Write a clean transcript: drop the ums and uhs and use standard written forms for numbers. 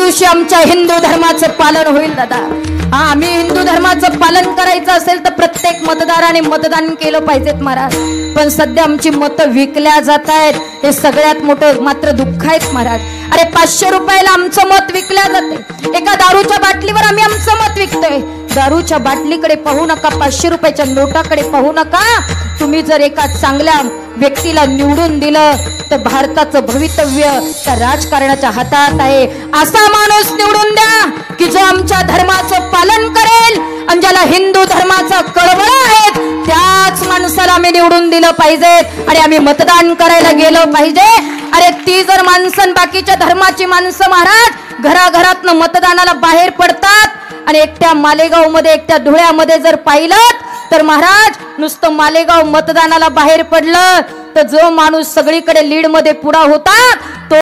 दिवशी आमच्या हिंदू धर्माचं पालन होईल दादा. हा, आम्ही हिंदू धर्माचं पालन करायचं असेल तर प्रत्येक मतदाराने मतदान केलं पाहिजेत महाराज. पण सध्या आमची मतं विकल्या जात आहेत, हे सगळ्यात मोठं मात्र दुःख आहे महाराज. अरे 500 रुपयाला आमचं मत विकल्या जाते, एका दारूच्या बाटलीवर आम्ही आमचं मत विकतोय. दारूच्या बाटलीकडे पाहू नका, 500 रुपयाच्या नोटाकडे पाहू नका. तुम्ही जर एका चांगल्या व्यक्तीला निवडून दिलं तर भारताचं भवितव्य त्या राजकारणाच्या हातात आहे. असा माणूस निवडून द्या की जो आमच्या धर्माचं पालन करेल आणि ज्याला हिंदू धर्माचा कळवळा आहे, त्याच माणसाला आम्ही निवडून दिलं पाहिजे आणि आम्ही मतदान करायला गेलो पाहिजे. अरे ती जर माणसं, बाकीच्या धर्माची माणसं महाराज घराघरातनं मतदानाला बाहेर पडतात आणि एकट्या मालेगाव मध्ये, एकट्या धुळ्यामध्ये जर पाहिलं तर महाराज नुसतं मालेगाव मतदानाला बाहेर पडलं तर जो माणूस सगळीकडे लीड मध्ये पुढा होता